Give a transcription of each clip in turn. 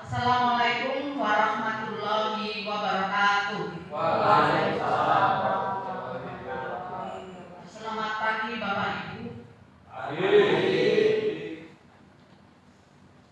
Assalamualaikum warahmatullahi wabarakatuh. Waalaikumsalam warahmatullahi wabarakatuh. Selamat pagi Bapak Ibu.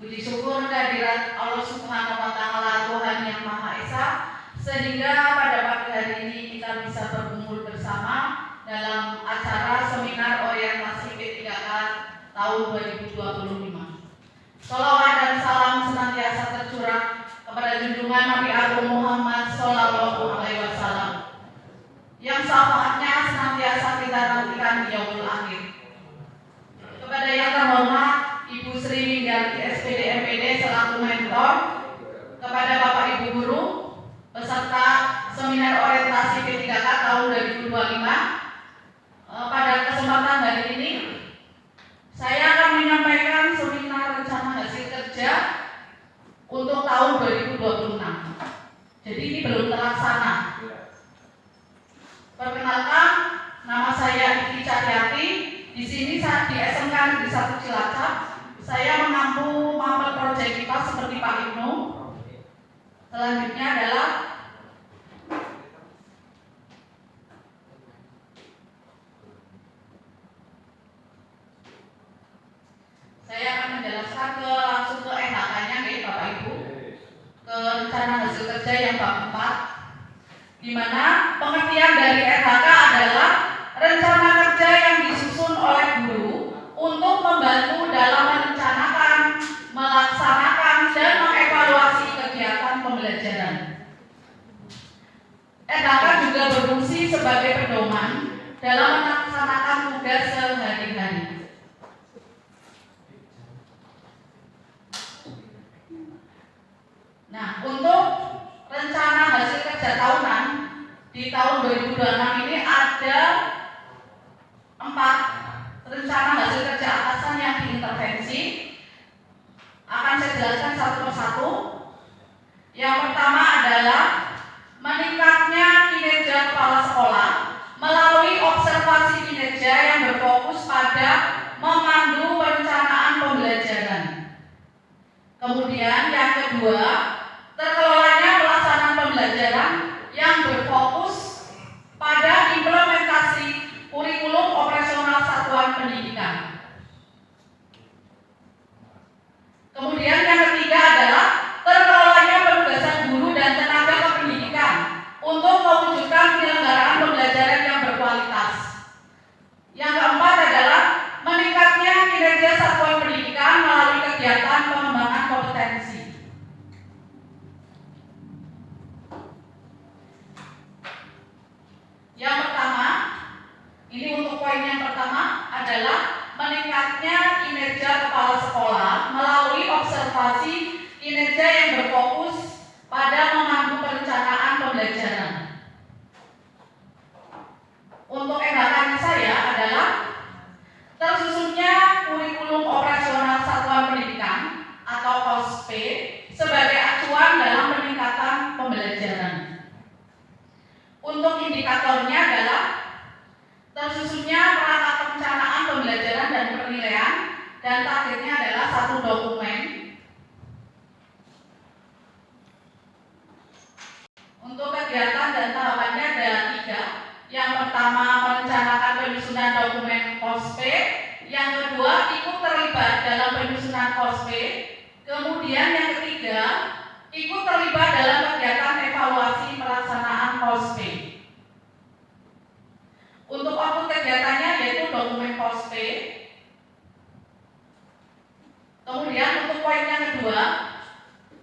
Puji syukur kehadirat Allah Subhanahu wa Ta'ala, Tuhan yang Maha Esa, sehingga pada pagi hari ini kita bisa berkumpul bersama dalam acara seminar orientasi P3K tahun 2025. Shalawat dan salam senantiasa tercurah kepada junjungan Nabi Agung Muhammad Sallallahu Alaihi Wasallam yang syafaatnya senantiasa kita nantikan di yaumul akhir. Kepada yang terhormat Ibu Sri Windarti SPD MPD selaku mentor, kepada Bapak Ibu guru peserta seminar orientasi P3K tahun 2025, pada kesempatan hari ini saya akan menyampaikan seminar rencana hasil kerja untuk tahun 2026. Jadi ini belum terlaksana. Perkenalkan, nama saya Iki Cahyati. Di sini saat di SMK Negeri 1 Cilacap, saya mengampu mapel proyek kita seperti Pak Ibnu. Selanjutnya adalah saya akan menjelaskan langsung ke NHK-nya nih Bapak Ibu, ke rencana hasil kerja yang bab 4, di mana pengertian dari NHK adalah rencana kerja yang disusun oleh guru untuk membantu dalam merencanakan, melaksanakan, dan mengevaluasi kegiatan pembelajaran. NHK juga berfungsi sebagai pedoman dalam melaksanakan tugas sehari-hari. Nah, untuk rencana hasil kerja tahunan di tahun 2026 ini ada 4 rencana hasil kerja atasan yang diintervensi. Akan saya jelaskan satu persatu. Yang pertama adalah meningkatnya kinerja kepala sekolah melalui observasi kinerja yang berfokus pada memandu perencanaan pembelajaran. Kemudian yang kedua, terkelolanya pelaksanaan pembelajaran yang berfokus pada implementasi kurikulum operasional satuan pendidikan. Kemudian yang ketiga adalah terkelolanya penugasan guru dan tenaga kependidikan untuk mewujudkan penyelenggaraan pembelajaran yang berkualitas. Yang keempat adalah meningkatnya kinerja satuan pendidikan melalui kegiatan pengembangan kompetensi. Yang pertama, ini untuk poin yang pertama adalah meningkatnya kinerja kepala sekolah melalui observasi kinerja yang berfokus pada memandu perencanaan pembelajaran. Untuk NHK saya adalah tersusunnya kurikulum operasional satuan pendidikan atau KOSP sebagai acuan dalam peningkatan pembelajaran. Untuk indikatornya adalah tersusunnya perangkat perencanaan pembelajaran dan penilaian, dan targetnya adalah 1 dokumen. Untuk kegiatan dan tahapannya ada 3. Yang pertama, merencanakan penyusunan dokumen KOSP. Yang kedua, ikut terlibat dalam penyusunan KOSP. Kemudian yang ketiga, ikut terlibat dalam kegiatan evaluasi pelaksanaan KOSP. Untuk output kegiatannya yaitu dokumen KOSP. Kemudian untuk poin yang kedua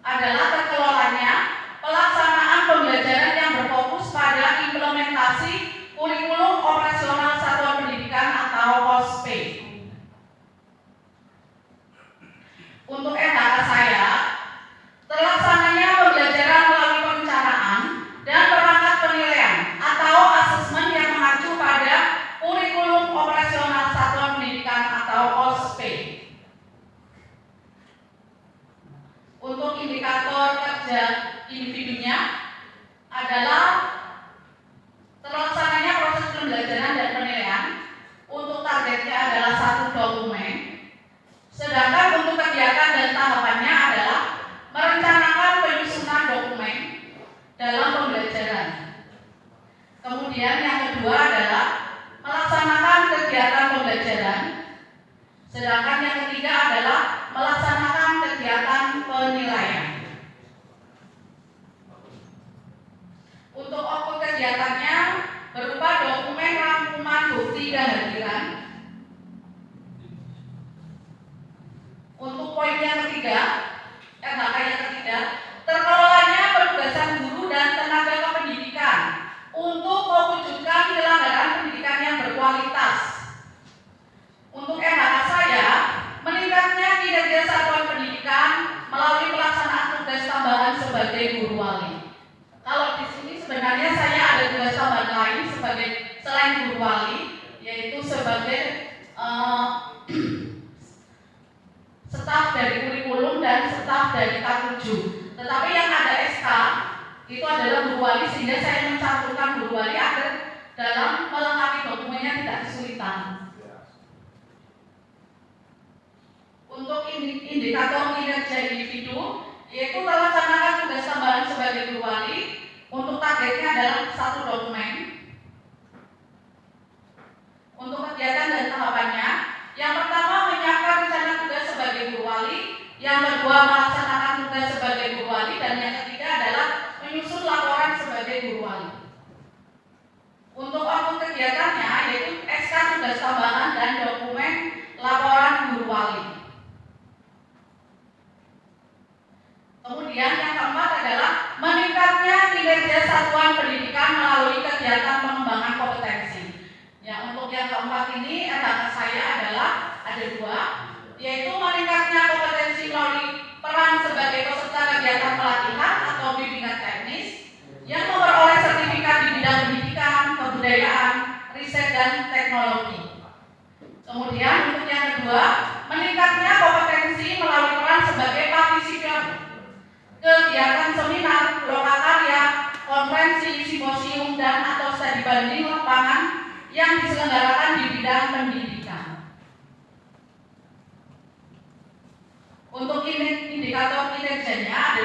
adalah terkelolanya pelaksanaan pembelajaran yang berfokus pada implementasi kurikulum operasional satuan pendidikan atau KOSP. Untuk NHK saya, terlaksananya pembelajaran melalui perencanaan dan perangkat penilaian atau asesmen yang mengacu pada kurikulum operasional satuan pendidikan atau KOSP. Untuk indikator kerja individunya adalah terlaksananya proses pembelajaran dan penilaian. Untuk targetnya adalah 1 dokumen. Sedangkan untuk kegiatan dan tahapannya adalah merencanakan sebagai guru wali. Kalau di sini sebenarnya saya ada tugas tambahan lain sebagai selain guru wali, yaitu sebagai staf dari kurikulum dan staf dari K7. Tetapi yang ada SK itu adalah guru wali, sehingga saya mencampurkan guru wali agar dalam melengkapi dokumennya tidak kesulitan. Untuk indikator kinerja individu, yaitu melaksanakan tugas tambahan sebagai guru wali. Untuk targetnya adalah 1 dokumen. Untuk kegiatan dan tahapannya, yang pertama menyiapkan rencana tugas sebagai guru wali, yang kedua melaksanakan tugas sebagai guru wali, dan yang ketiga adalah menyusun laporan sebagai guru wali. Untuk output kegiatannya yaitu SK tugas tambahan dan dokumen laporan guru wali. Kemudian yang keempat adalah meningkatnya kinerja satuan pendidikan melalui kegiatan pengembangan kompetensi. Ya, untuk yang keempat ini RHK saya adalah ada 2, yaitu meningkatnya kompetensi melalui peran sebagai peserta kegiatan pelatihan atau bimbingan teknis yang memperoleh sertifikat di bidang pendidikan, kebudayaan, riset dan teknologi. Kemudian untuk yang kedua, meningkatnya kompetensi melalui peran sebagai partisipan kegiatan seminar, lokakarya, konferensi, simposium dan atau studi banding lapangan yang diselenggarakan di bidang pendidikan. Untuk indikator kinerjanya ada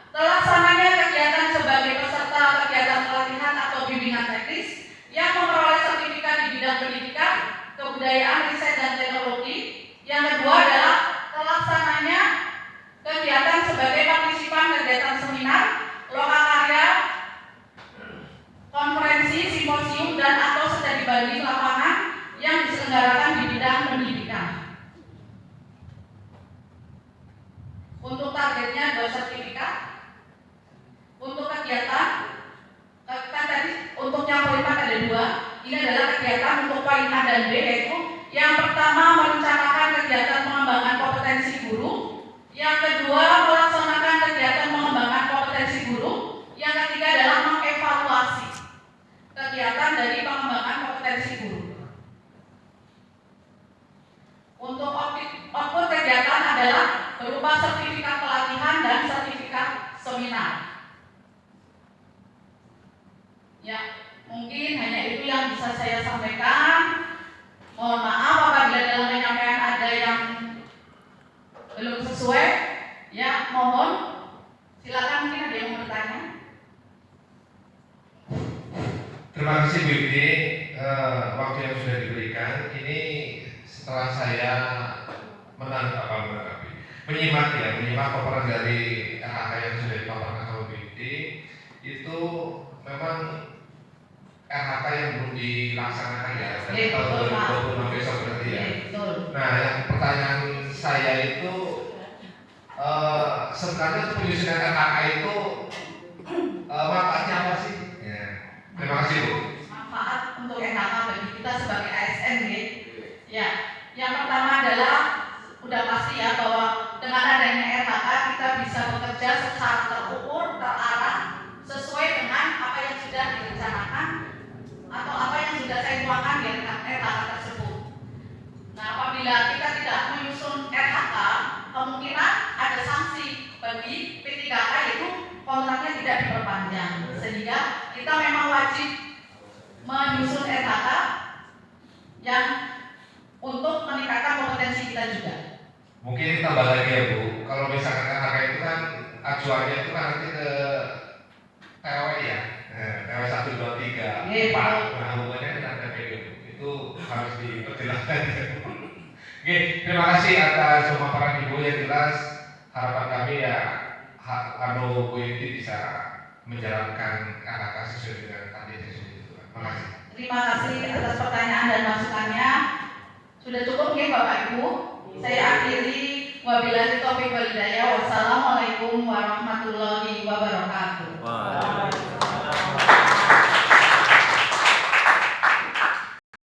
2, terlaksananya kegiatan sebagai peserta kegiatan pelatihan atau bimbingan teknis yang memperoleh sertifikat di bidang pendidikan, kebudayaan, riset dan teknologi. Yang kedua adalah terlaksananya kegiatan sebagai partisipan kegiatan seminar, lokakarya, konferensi, simposium dan atau studi banding lapangan yang diselenggarakan di bidang pendidikan. Untuk targetnya 2 sertifikat. Untuk kegiatan kan tadi untuk yang poin 4 ada 2. Ini adalah kegiatan untuk poin A dan B, yaitu yang pertama merencanakan kegiatan pengembangan kompetensi guru, yang kedua melaksanakan kegiatan pengembangan kompetensi guru, yang ketiga adalah mengevaluasi kegiatan dari pengembangan kompetensi guru. Untuk output kegiatan adalah berupa sertifikat pelatihan dan sertifikat seminar. Ya, mungkin hanya itu yang bisa saya sampaikan. Mohon maaf apabila dalam penyampaian ada yang belum sesuai. Ya, mohon silakan, mungkin ada yang mau bertanya. Terima kasih Bu Ibi, waktu yang sudah diberikan. Ini setelah saya menyimak paparan dari RHK yang sudah dipaparkan oleh Bu Ibi, itu memang RHK yang belum dilaksanakan ya, tahun 2026 besok berarti ya. Nah, yang pertanyaan saya itu sebenarnya penyusunan RHK itu manfaatnya apa sih? Ya. Terima kasih Bu. Manfaat untuk RHK bagi kita sebagai ASN ya. Yang pertama adalah udah pasti ya bahwa dengan adanya RHK kita bisa bekerja secara terukur, terarah, sesuai dengan apa yang sudah direncanakan atau apa yang sudah saya tuangkan di RHK tersebut. Nah, apabila kita tidak menyusun RHK, kemungkinan ada sanksi bagi P3K, yaitu kontraknya tidak diperpanjang. Sehingga kita memang wajib menyusun RHK yang untuk meningkatkan kompetensi kita juga. Mungkin tambah lagi ya Bu, kalau misalkan RHK itu kan acuannya itu kan nanti ke TW ya, TW 1, 2, 3, 4. Nah, hubungannya dengan TPU itu harus diperjelaskan. Oke, terima kasih atas pemaparan Ibu yang jelas. Harapan kami ya Bu Ibi bisa menjalankan RHK sesuai dengan target yang sudah ditentukan. Terima kasih. Terima kasih atas pertanyaan dan masukannya. Sudah cukup ya Bapak Ibu. Saya akhiri, wabillahi taufiq wal hidayah. Wassalamualaikum warahmatullahi wabarakatuh.